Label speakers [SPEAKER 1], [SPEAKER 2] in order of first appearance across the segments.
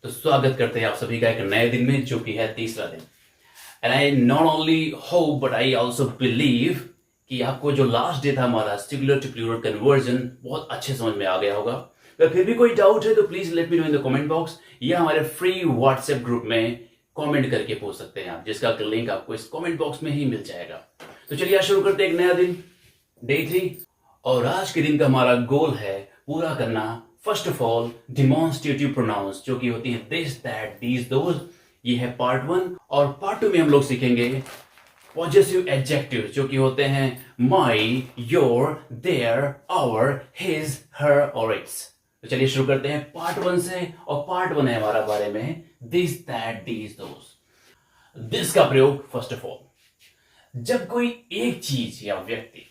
[SPEAKER 1] तो स्वागत करते हैं आप सभी का एक नए दिन में, जो कि है तीसरा दिन। And I not only hope but I also believe कि आपको जो लास्ट डे था हमारा सिंगुलर टू प्लूरल कन्वर्जन बहुत अच्छे समझ में आ गया होगा। अगर फिर भी कोई डाउट है तो please let me know in the comment box या हमारे फ्री व्हाट्सएप ग्रुप में कमेंट करके पूछ सकते हैं आप, जिसका लिंक आपको इस कमेंट बॉक्स में ही मिल जाएगा। तो चलिए आज शुरू करते हैं एक नया दिन, डे 3। और आज के दिन का हमारा गोल है पूरा करना first of all demonstrative pronounce, जो कि होती है दिस, दैट, दीज, दोज। ये है पार्ट 1। और पार्ट 2 में हम लोग सीखेंगे पॉजेसिव एडजेक्टिव, जो कि होते हैं माई, योर, देयर, आवर, हिज, हर और इट्स। तो चलिए शुरू करते हैं पार्ट 1 से। और पार्ट 1 है हमारा बारे में this, that, these, those. This का प्रयोग फर्स्ट ऑफ ऑल जब कोई एक चीज या व्यक्ति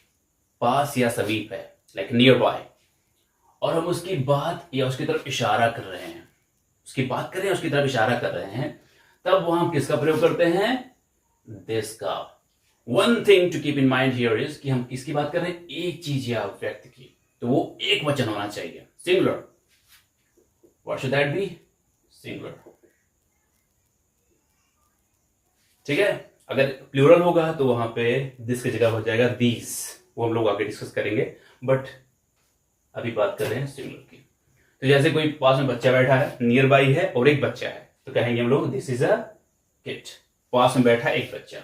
[SPEAKER 1] पास या समीप है, लाइक नियर बाय, और हम उसकी बात या उसकी तरफ इशारा कर रहे हैं, उसकी बात कर रहे हैं, उसकी तरफ इशारा कर रहे हैं, तब वहां हम किसका प्रयोग करते हैं? दिस का। One thing to keep in mind here is कि हम किसकी बात कर रहे हैं? एक चीज या व्यक्ति की, तो वो एक वचन होना चाहिए, singular. What should that be? Singular. ठीक है। अगर प्लूरल होगा तो वहां पे दिस की जगह हो जाएगा दीज। वो हम लोग आगे डिस्कस करेंगे, बट अभी बात कर रहे हैं सिंगुलर की। तो जैसे कोई पास में बच्चा बैठा है, नियर बाई है और एक बच्चा है, तो कहेंगे हम लोग दिस इज अ किड। पास में बैठा एक बच्चा।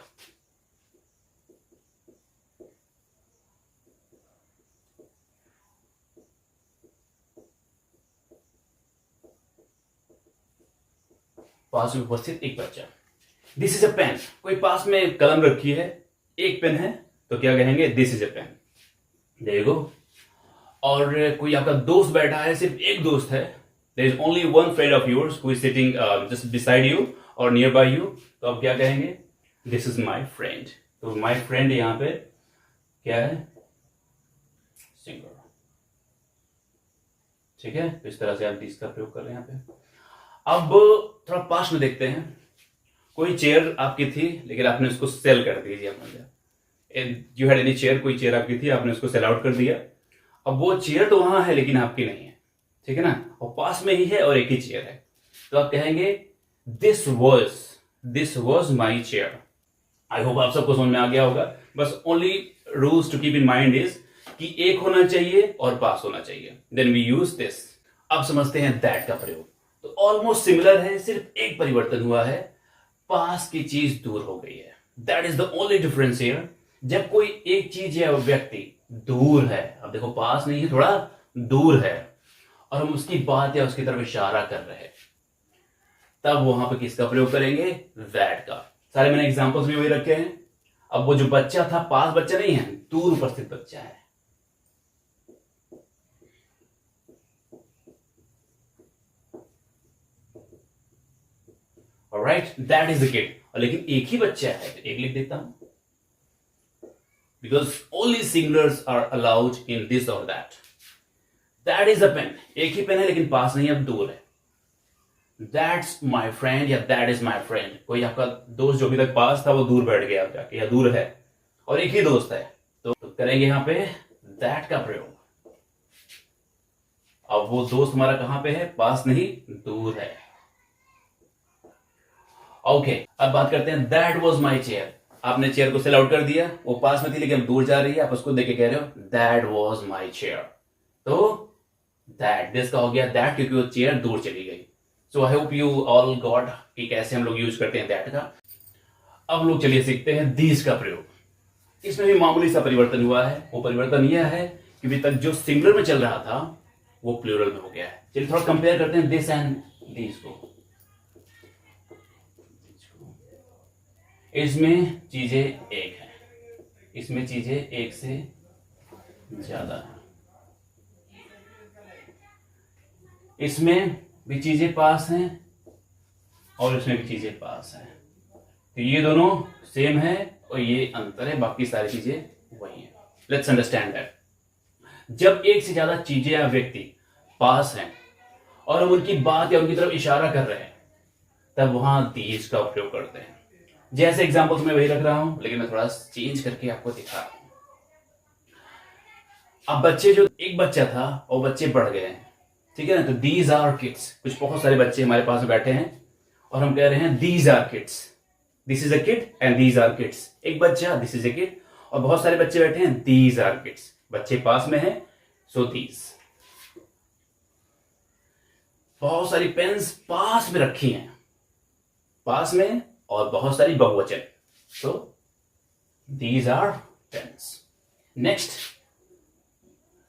[SPEAKER 1] पास में उपस्थित एक बच्चा। This is a pen. कोई पास में कलम रखी है, एक पेन है, तो क्या कहेंगे? This is a pen. There you go. और कोई आपका दोस्त बैठा है, सिर्फ एक दोस्त है, there is only one friend of yours who is sitting just beside you और नियर बाय यू, तो आप क्या कहेंगे? This is my friend. तो माय फ्रेंड यहां पे क्या है? सिंगुलर। ठीक है। तो इस तरह से आप दिस का प्रयोग कर रहे हैं यहां पे। अब थोड़ा पास में देखते हैं। कोई चेयर आपकी थी, लेकिन आपने उसको सेल कर दिया। यू हैड एनी चेयर, कोई चेयर आपकी थी, आपने उसको सेल आउट कर दिया। अब वो चेयर तो वहां है लेकिन आपकी नहीं है, ठीक है ना, और पास में ही है और एक ही चेयर है, तो आप कहेंगे this was my chair. I hope आप सबको समझ में आ गया होगा। बस only rules to keep in mind is कि एक होना चाहिए और पास होना चाहिए, देन वी यूज दिस। अब समझते हैं दैट का प्रयोग। तो ऑलमोस्ट सिमिलर है, सिर्फ एक परिवर्तन हुआ है, पास की चीज दूर हो गई है। That is the only difference here. जब कोई एक चीज या व्यक्ति दूर है, अब देखो पास नहीं है, थोड़ा दूर है, और हम उसकी बात या उसकी तरफ इशारा कर रहे हैं, तब वहां पे किसका प्रयोग करेंगे? दैट का। सारे मैंने एग्जांपल्स भी वही रखे हैं। अब वो जो बच्चा था, पास बच्चा नहीं है, दूर उपस्थित बच्चा है। Alright, that is the kid. लेकिन एक ही बच्चा है, तो एक लिख देता हूं, because only singulars are allowed in this or that. That is a pen. एक ही पेन है लेकिन पास नहीं है, अब दूर है। That's my friend या that is my friend। कोई आपका दोस्त जो अभी तक पास था वो दूर बैठ गया अब जाके, या दूर है, और एक ही दोस्त है, तो करेंगे यहां पे that का प्रयोग। अब वो दोस्त हमारा कहां पे है? पास नहीं, दूर है। ओके, अब बात करते हैं that was my chair। आपने चेयर को सेल आउट कर दिया, वो पास में थी लेकिन दूर जा रही है, आप उसको देख के कह रहे हो दैट वॉज माई चेयर। तो दैट, दिस का हो गया दैट, क्योंकि वो चेयर दूर चली गई। So I hope you all got कि कैसे हम लोग यूज करते हैं दैट का। अब लोग चलिए सीखते हैं दीज का प्रयोग। इसमें भी मामूली सा परिवर्तन हुआ है। वो परिवर्तन यह है कि अभी तक जो सिंगुलर में चल रहा था वो प्लूरल में हो गया है। चलिए थोड़ा कंपेयर करते हैं दिस एंड दीज को। इसमें चीजें एक है, इसमें चीजें एक से ज्यादा है, इसमें भी चीजें पास हैं और इसमें भी चीजें पास हैं। तो ये दोनों सेम है और ये अंतर है, बाकी सारी चीजें वही हैं। Let's understand that. जब एक से ज्यादा चीजें या व्यक्ति पास हैं और हम उनकी बात या उनकी तरफ इशारा कर रहे हैं, तब वहां दीज का उपयोग करते हैं। जैसे एग्जांपल्स मैं वही रख रहा हूं, लेकिन मैं थोड़ा चेंज करके आपको दिखा रहा हूं। अब बच्चे, जो एक बच्चा था और बच्चे बढ़ गए हैं, ठीक है ना। तो दीज आर किड्स, कुछ बहुत सारे बच्चे हमारे पास में बैठे हैं और हम कह रहे हैं these are kids, this is a kid and these are kids. एक बच्चा, दिस इज अ किड, और बहुत सारे बच्चे बैठे हैं, दीज आर किड्स। बच्चे पास में हैं, सो दीज। बहुत सारी पेन्स पास में रखी हैं, पास में, और बहुत सारी बहुवचन, so these are pens. Next,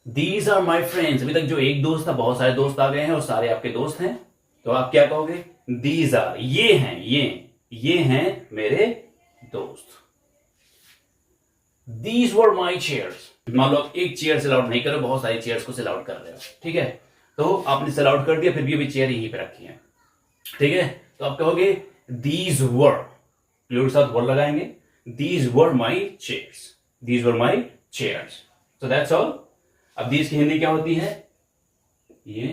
[SPEAKER 1] these are my friends. अभी तक जो एक दोस्त था, बहुत सारे दोस्त आ गए हैं और सारे आपके दोस्त हैं, तो आप क्या कहोगे? दीज आर, ये हैं, ये हैं मेरे दोस्त। These were my chairs. मान लो आप एक चेयर सेल आउट नहीं कर रहे, बहुत सारी चेयर्स को सेल आउट कर रहे हो, ठीक है, तो आपने सेल आउट कर दिया, फिर भी अभी चेयर यहीं पे रखी है, ठीक है, तो आप कहोगे दीज वर, प्लूरल के साथ वर लगाएंगे, these were my chairs, these were my chairs. So that's all. अब दीज की हिंदी क्या होती है? ये,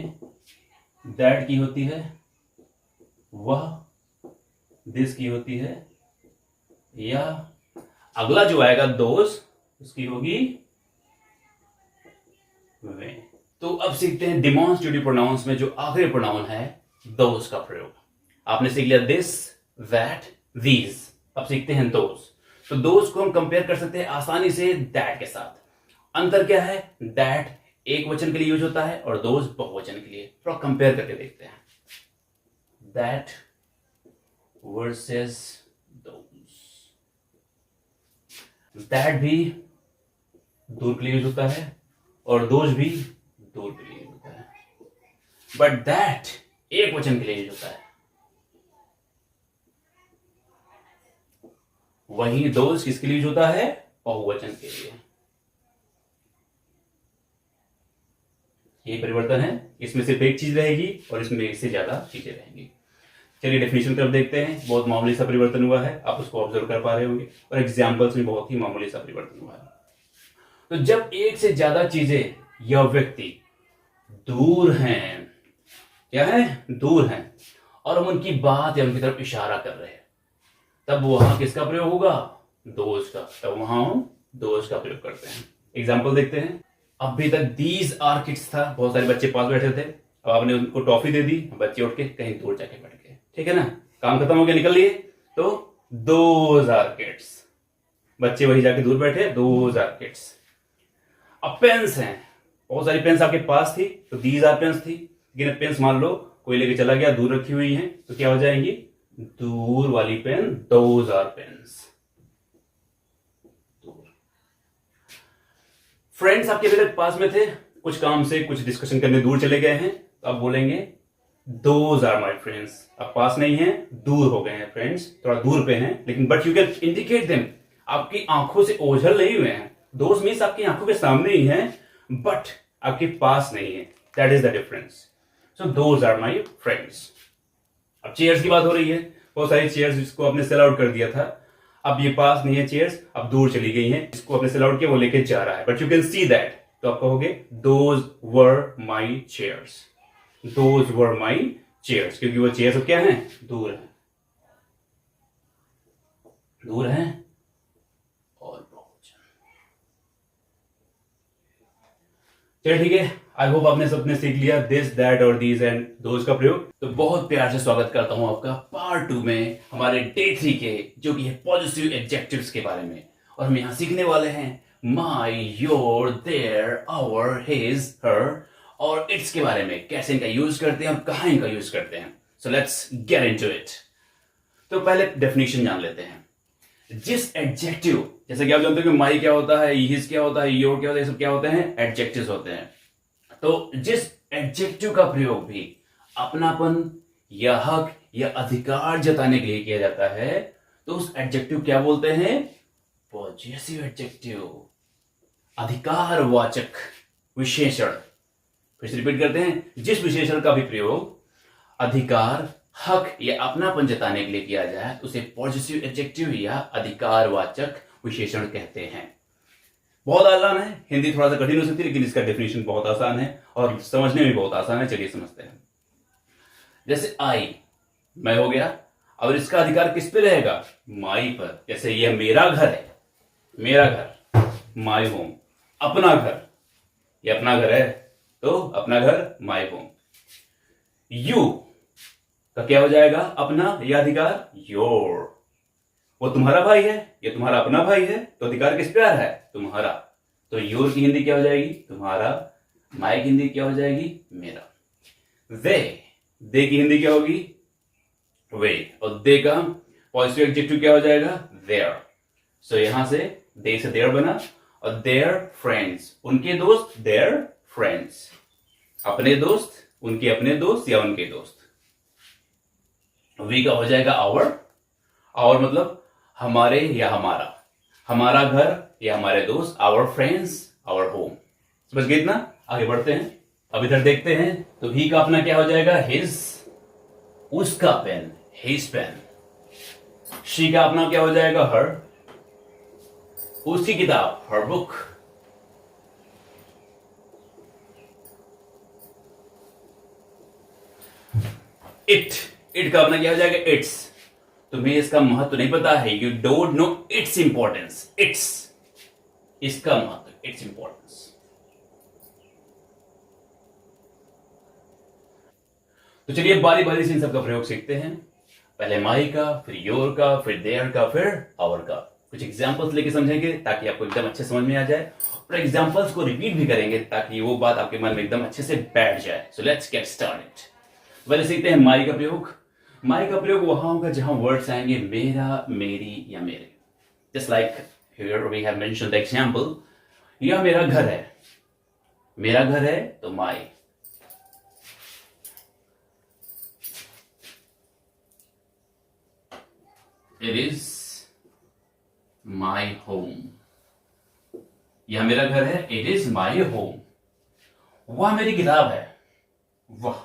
[SPEAKER 1] दैट की होती है वह, दिस की होती है या, अगला जो आएगा दोज, उसकी होगी वे। तो अब सीखते हैं डिमॉन्स्ट्रेटिव प्रोनाउंस में जो आखिरी प्रोनाउन है दोज का प्रयोग। आपने सीख लिया दिस, दैट, दीज, अब सीखते हैं दोज। तो दोज को हम कंपेयर कर सकते हैं आसानी से दैट के साथ। अंतर क्या है? दैट एक वचन के लिए यूज होता है और दोज बहुवचन के लिए। थोड़ा कंपेयर करके देखते हैं, दैट वर्सेस दोज। दैट भी दूर के लिए यूज होता है और दोज भी दूर के लिए यूज होता है, बट दैट एक वचन के लिए यूज होता है, वहीं दोज किसके लिए यूज होता है? बहुवचन के लिए। ये परिवर्तन है, इसमें सिर्फ एक चीज रहेगी और इसमें एक से ज्यादा चीजें रहेंगी। चलिए डेफिनेशन की तरफ देखते हैं। बहुत मामूली सा परिवर्तन हुआ है, आप उसको ऑब्जर्व कर पा रहे होंगे, और एग्जाम्पल्स में बहुत ही मामूली सा परिवर्तन हुआ है। तो जब एक से ज्यादा चीजें या व्यक्ति दूर हैं, क्या है? दूर हैं, और हम उनकी बात या उनकी तरफ इशारा कर रहे हैं, तब वहां किसका प्रयोग होगा? दोज का। तब वहां हम दोज का प्रयोग करते हैं। एग्जाम्पल देखते हैं। अभी तक दीज आर किड्स था, बहुत सारे बच्चे पास बैठे थे, अब आपने उनको टॉफी दे दी, बच्चे उठ के कहीं दूर जाके बैठ गए, ठीक है ना, काम खत्म हो गया, निकल लिए, तो दोज आर किड्स, बच्चे वही जाके दूर बैठे, दोज आर किड्स। अब पेन्स हैं, बहुत सारी पेन्स आपके पास थी, तो दीज आर पेन्स थी, लेकिन पेन्स मान लो कोई लेके चला गया, दूर रखी हुई हैं, तो क्या हो जाएंगी? दूर वाली pen, those are pens. Friends आपके अभी तक पास में थे, कुछ काम से, कुछ डिस्कशन करने दूर चले गए हैं, तो आप बोलेंगे दोज आर माई फ्रेंड्स। अब पास नहीं है, दूर हो गए हैं फ्रेंड्स, थोड़ा दूर पे हैं, लेकिन but you can indicate them, आपकी आंखों से ओझल नहीं हुए हैं। दोस्त मीन्स आपकी आंखों के सामने ही हैं, बट आपके पास नहीं है, that is the difference. So those are my friends. अब चेयर्स की बात हो रही है, बहुत सारी चेयर्स जिसको आपने सेल आउट कर दिया था, अब ये पास नहीं है चेयर्स, अब दूर चली गई हैं, जिसको आपने सेल आउट किया वो लेके जा रहा है, but you can see that, तो आप कहोगे those were my chairs, those were my chairs, क्योंकि वो चेयर्स अब क्या हैं? दूर हैं, दूर हैं और बहुवचन। चलिए ठीक है, आई होप आपने सबने सीख लिया दिस, दैट और दीज एंड दोज का प्रयोग। तो बहुत प्यार से स्वागत करता हूं आपका पार्ट 2 में हमारे डे 3 के, जो कि है पॉजिटिव एडजेक्टिव्स के बारे में, और हम यहां सीखने वाले हैं माई, योर, देयर, आवर, हिज, हर और इट्स के बारे में, कैसे इनका यूज करते हैं और कहां इनका यूज करते हैं। So let's get into it. तो पहले डेफिनेशन जान लेते हैं। जिस एडजेक्टिव, जैसे कि आप जानते हो कि माई क्या होता है, हिज क्या होता है, योर क्या होता है, ये सब क्या होते हैं? एडजेक्टिव्स होते हैं। तो जिस एडजेक्टिव का प्रयोग भी अपनापन या हक या अधिकार जताने के लिए किया जाता है, तो उस एडजेक्टिव क्या बोलते हैं? पॉजेसिव एडजेक्टिव, अधिकारवाचक विशेषण। फिर से रिपीट करते हैं, जिस विशेषण का भी प्रयोग अधिकार, हक या अपनापन जताने के लिए किया जाए, उसे पॉजेसिव एडजेक्टिव या अधिकारवाचक विशेषण कहते हैं। बहुत आसान है, हिंदी थोड़ा सा कठिन हो सकती है, लेकिन इसका डेफिनेशन बहुत आसान है और समझने में बहुत आसान है। चलिए समझते हैं। जैसे आई, मैं हो गया, और इसका अधिकार किस पे रहेगा? माई पर। जैसे ये मेरा घर है, मेरा घर, माई होम। अपना घर, ये अपना घर है, तो अपना घर, माई होम। यू का क्या हो जाएगा? अपना या अधिकार? योर। वो तुम्हारा भाई है, ये तुम्हारा अपना भाई है, तो अधिकार किस पे आ रहा है? तुम्हारा। तो योर की हिंदी क्या हो जाएगी? तुम्हारा। माई की हिंदी क्या हो जाएगी? मेरा। दे की हिंदी क्या होगी? वे। और दे का पॉजिटिव एडजेक्टिव क्या हो जाएगा? देयर। सो यहां से दे से देयर बना, और देयर फ्रेंड्स, उनके दोस्त, देयर फ्रेंड्स, अपने दोस्त, उनके अपने दोस्त या उनके दोस्त। वी का हो जाएगा आवर। आवर मतलब हमारे या हमारा, हमारा घर या हमारे दोस्त, आवर फ्रेंड्स, आवर होम। समझ गए इतना? आगे बढ़ते हैं। अब इधर देखते हैं, तो ही का अपना क्या हो जाएगा? हिज, उसका पेन, हिज पेन। शी का अपना क्या हो जाएगा? हर, उसकी किताब, हर बुक। इट का अपना क्या हो जाएगा? इट्स। तुम्हें इसका महत्व नहीं पता है, you don't know its importance. It's, इसका महत्व, इट्स इंपॉर्टेंस। तो चलिए बारी बारी से इन सबका प्रयोग सीखते हैं। पहले माई का, फिर योर का, फिर देयर का, फिर आवर का। कुछ एग्जांपल्स लेके समझेंगे ताकि आपको एकदम अच्छे समझ में आ जाए, और एग्जांपल्स को रिपीट भी करेंगे ताकि वो बात आपके मन में एकदम अच्छे से बैठ जाए। So let's get started. पहले सीखते हैं माई का प्रयोग। माई का प्रयोग वहां होगा जहां वर्ड्स आएंगे मेरा, मेरी या मेरे। Just like here we have mentioned the example, यह मेरा घर है। मेरा घर है तो my. It is my home. यह मेरा घर है, इट इज माई होम। वह मेरी किताब है, वाह,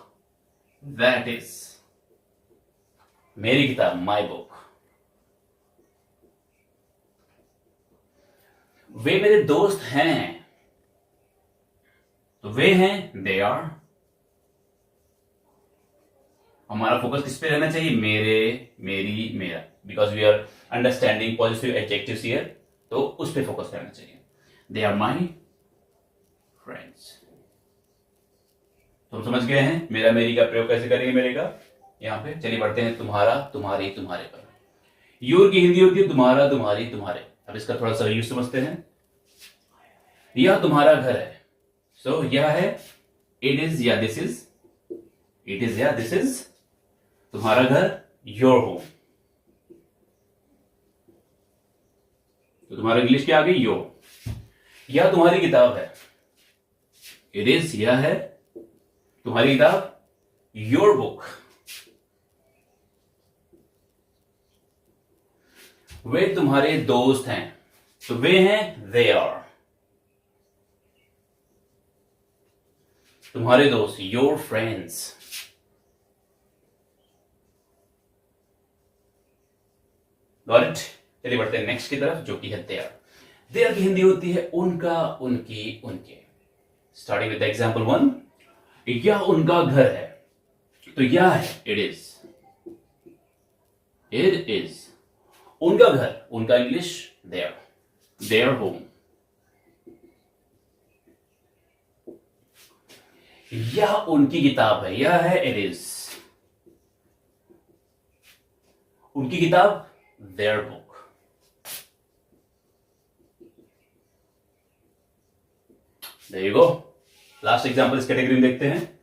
[SPEAKER 1] दैट इज मेरी किताब, माई बुक। वे मेरे दोस्त हैं, तो वे हैं, दे आर। हमारा फोकस किस पे रहना चाहिए? मेरे, मेरी, मेरा, because we are understanding positive adjectives here, तो उस पे फोकस रहना चाहिए। They are my friends. तुम समझ गए हैं मेरा मेरी का प्रयोग कैसे करेंगे? मेरे का यहां पे। चलिए बढ़ते हैं तुम्हारा, तुम्हारी, तुम्हारे पर। योर की हिंदी होती है तुम्हारा, तुम्हारी, तुम्हारे। अब इसका थोड़ा सा यूज समझते हैं। यह तुम्हारा घर है, सो यह है इट इज या दिस इज। इट इज या दिस इज तुम्हारा घर, योर होम। तो तुम्हारा इंग्लिश क्या आ गई? योर। यह तुम्हारी किताब है, इट इज, यह है तुम्हारी किताब, योर बुक। वे तुम्हारे दोस्त हैं, तो वे हैं, दे आर। तुम्हारे दोस्त, योर फ्रेंड्स। Got it? चलिए बढ़ते हैं नेक्स्ट की तरफ, जो कि है देयर। देयर की हिंदी होती है उनका, उनकी, उनके। स्टार्टिंग विद एग्जांपल 1, यह उनका घर है, तो यह है, इट इज। इट इज उनका घर, उनका इंग्लिश, देयर, देयर होम। यह उनकी किताब है, यह है, इट इज उनकी किताब, their book. There you go. Last example इस कैटेगरी में देखते हैं।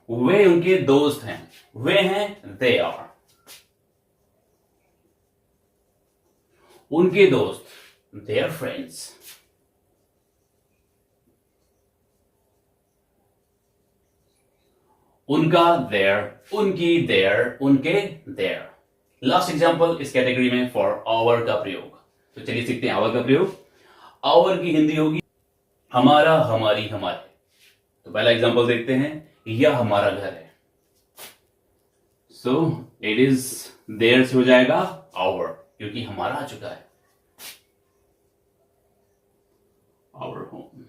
[SPEAKER 1] वे उनके दोस्त हैं, वे हैं, दे आर। उनके दोस्त, देयर फ्रेंड्स। उनका, देयर, उनकी, देयर, उनके, देयर। लास्ट एग्जांपल इस कैटेगरी में फॉर आवर का प्रयोग। तो चलिए सीखते हैं आवर का प्रयोग। आवर की हिंदी होगी हमारा, हमारी, हमारे। तो पहला एग्जांपल देखते हैं, यह हमारा घर है, सो इट इज, देयर से हो जाएगा आवर, क्योंकि हमारा आ चुका है, आवर होम।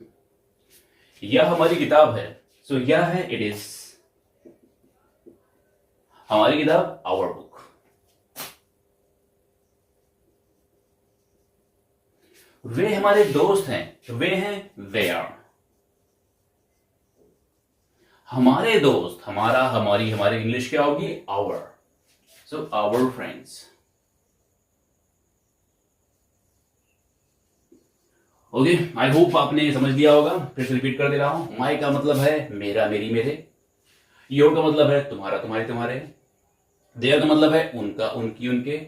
[SPEAKER 1] यह हमारी किताब है, सो यह है, इट इज हमारी किताब, आवर बुक। वे हमारे दोस्त हैं, तो वे हैं, दे आर। हमारे दोस्त, हमारा, हमारी, हमारी इंग्लिश क्या होगी? Our. So our friends. Okay, I hope आपने समझ लिया होगा. फिर से रिपीट कर दे रहा हूं. माई का मतलब है मेरा, मेरी, मेरे. योर का मतलब है तुम्हारा, तुम्हारे, तुम्हारे. देयर का मतलब है उनका, उनकी, उनके.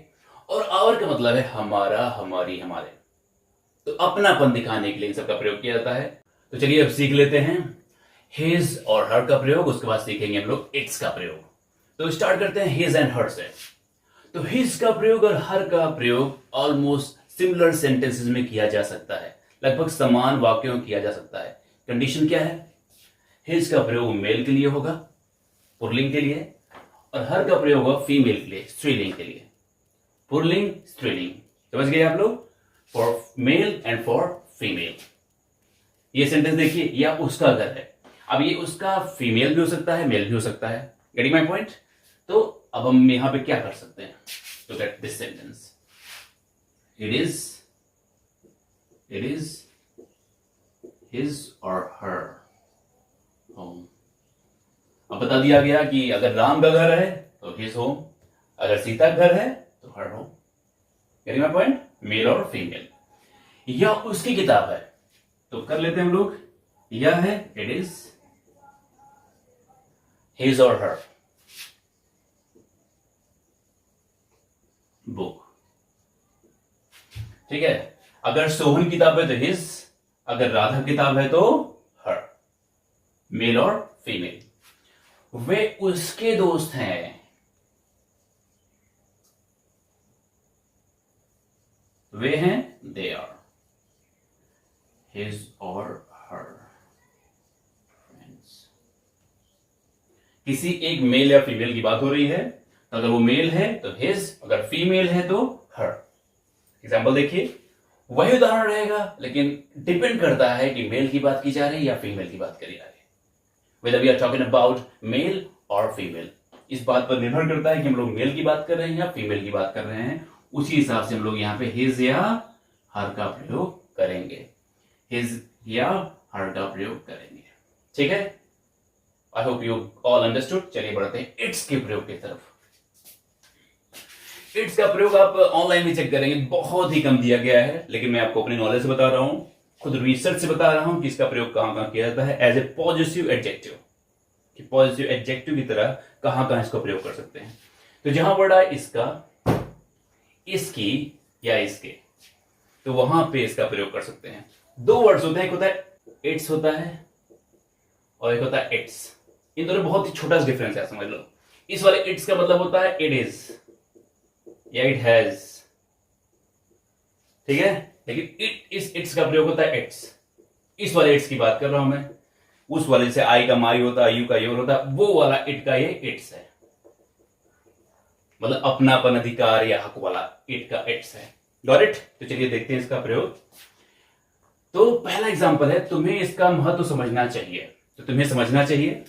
[SPEAKER 1] और आवर का मतलब है हमारा, हमारी, हमारे. तो अपनापन दिखाने के लिए इन सबका प्रयोग किया जाता है. तो चलिए अब सीख लेते हैं हिज और हर का प्रयोग. उसके बाद सीखेंगे हम लोग इट्स का प्रयोग. तो स्टार्ट करते हैं हिज एंड हर से. तो हिज का प्रयोग और हर का प्रयोग ऑलमोस्ट सिमिलर सेंटेंसेस में किया जा सकता है. लगभग समान वाक्यों में किया जा सकता है. कंडीशन क्या है? हिज का प्रयोग मेल के लिए होगा, पुल्लिंग के लिए. और हर का प्रयोग होगा फीमेल के लिए, स्त्रीलिंग के लिए. पुल्लिंग, स्त्रीलिंग. समझ गए आप लोग? For male and for female. ये सेंटेंस देखिए, या उसका घर है. अब ये उसका फीमेल भी हो सकता है, मेल भी हो सकता है. Getting my point? तो अब हम यहां पे क्या कर सकते हैं? तो get this sentence. It is his और हर होम. अब बता दिया गया कि अगर राम का घर है तो हिज होम, अगर सीता का घर है तो her home. Getting my point? Male और फीमेल. या उसकी किताब है तो कर लेते हैं हम लोग. यह है इट इज हिज और हर बुक. ठीक है. अगर सोहन किताब है तो हिज, अगर राधा किताब है तो हर. मेल और फीमेल. वे उसके दोस्त हैं. वे हैं दे आर. हिज और हर फ्रेंड्स. किसी एक मेल या फीमेल की बात हो रही है. अगर वो मेल है तो हिज, अगर फीमेल है तो हर. एग्जाम्पल देखिए. वही उदाहरण रहेगा, लेकिन डिपेंड करता है कि मेल की बात की जा रही है या फीमेल की बात करी जा रही है. Whether we are talking about male और फीमेल, इस बात पर निर्भर करता है कि हम लोग मेल की बात कर रहे हैं या फीमेल की बात कर रहे हैं. उसी हिसाब से हम लोग यहाँ पे हिज या हर का प्रयोग करेंगे. हिज या हर का प्रयोग करेंगे. ठीक है. आई होप यू ऑल अंडरस्टूड. चलिए बढ़ते हैं इट्स के प्रयोग की तरफ. इट्स का प्रयोग आप ऑनलाइन भी चेक करेंगे, बहुत ही कम दिया गया है, लेकिन मैं आपको अपनी नॉलेज से बता रहा हूं, खुद रिसर्च से बता रहा हूं कि इसका प्रयोग कहां कहां किया जाता है एज ए पॉजिटिव एडजेक्टिव. कि पॉजिटिव एडजेक्टिव की तरह कहां कहां इसका प्रयोग कर सकते हैं. तो जहां वर्ड है इसका, इसकी या इसके, तो वहां पे इसका प्रयोग कर सकते हैं. दो वर्ड्स होते हैं, एक होता है इट्स होता है और एक होता है इट्स. इन दोनों बहुत ही छोटा सा डिफरेंस है, समझ लो. इस वाले इट्स का मतलब होता है इट इज या इट हैज. ठीक है. लेकिन इट्स का प्रयोग होता है इट्स. इस वाले इट्स की बात कर रहा हूं मैं. उस वाले से आई का माई होता है, यू का योर होता है, वो वाला इट का ये इट्स है. मतलब अपनापन, अधिकार या हक वाला इट का इट्स है. Got it? तो चलिए देखते हैं इसका प्रयोग. तो पहला एग्जांपल है, तुम्हें इसका महत्व समझना चाहिए. तो तुम्हें समझना चाहिए.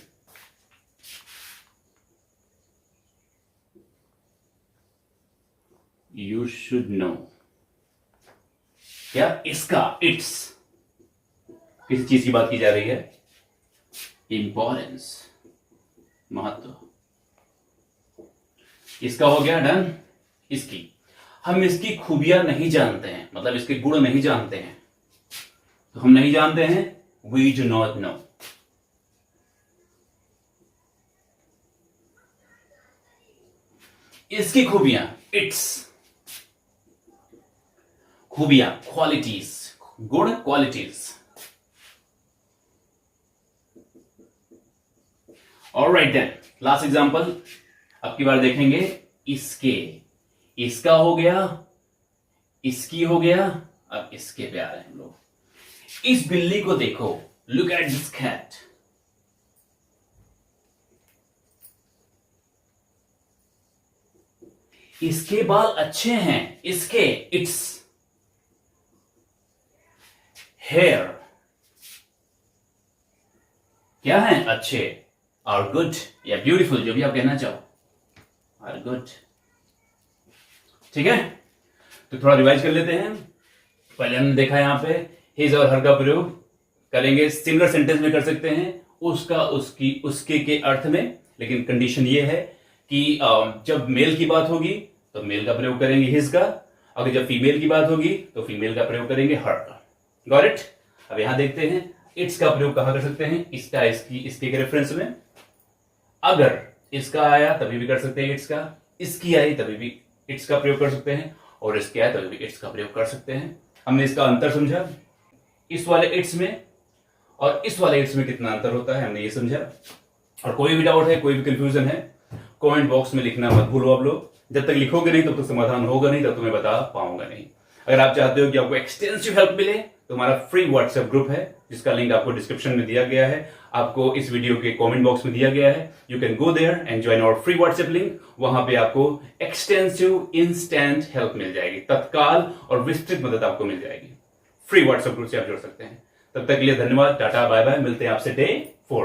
[SPEAKER 1] You should know. क्या? इसका इट्स किसी चीज की बात की जा रही है. इंपॉर्टेंस, महत्व. इसका हो गया डन. इसकी हम इसकी खूबियां नहीं जानते हैं, मतलब इसके गुण नहीं जानते हैं. तो हम नहीं जानते हैं, वी डू नॉट नो. इसकी खूबियां, इट्स खूबियां, qualities, good qualities. Alright then, last example अब की बार देखेंगे. इसके, इसका हो गया, इसकी हो गया. अब इसके पे आ रहे हैं हम लोग. इस बिल्ली को देखो. Look at this cat. इसके बाल अच्छे हैं. इसके, इट्स हेयर क्या है? अच्छे. आर गुड या ब्यूटीफुल, जो भी आप कहना चाहो. Are good. ठीक है. तो थोड़ा रिवाइज कर लेते हैं. पहले हमने देखा यहां पे हिज और हर का प्रयोग करेंगे, सिमिलर सेंटेंस में कर सकते हैं उसका उसकी उसके के अर्थ में, लेकिन कंडीशन ये है कि जब मेल की बात होगी तो मेल का प्रयोग करेंगे हिज का, अगर जब फीमेल की बात होगी तो फीमेल का प्रयोग करेंगे हर का। Got it? अब यहां देखते हैं इट्स का प्रयोग कहां कर सकते हैं, इसका इसकी इसके के रेफरेंस में। अगर इसका आया तभी भी कर सकते हैं इट्स का, इसकी आई तभी भी इट्स का प्रयोग कर सकते हैं, और इसके आया तभी भी इट्स का प्रयोग कर सकते हैं। हमने इसका अंतर समझा, इस वाले इट्स में और इस वाले इट्स में कितना अंतर होता है हमने ये समझा। और कोई भी डाउट है, कोई भी कंफ्यूजन है, कमेंट बॉक्स में लिखना मत भूलो आप लोग। जब तक लिखोगे नहीं तब तक समाधान होगा नहीं, तब तुम्हें बता पाऊंगा नहीं। अगर आप चाहते हो कि आपको एक्सटेंसिव हेल्प मिले तो हमारा फ्री व्हाट्सएप ग्रुप है, जिसका लिंक आपको डिस्क्रिप्शन में दिया गया है, आपको इस वीडियो के कमेंट बॉक्स में दिया गया है। You can go there and join our free WhatsApp link. वहां पे आपको एक्सटेंसिव इंस्टेंट हेल्प मिल जाएगी, तत्काल और विस्तृत मदद आपको मिल जाएगी। फ्री व्हाट्सएप ग्रुप से आप जुड़ सकते हैं। तब तक के लिए धन्यवाद, टाटा बाय बाय, मिलते हैं आपसे डे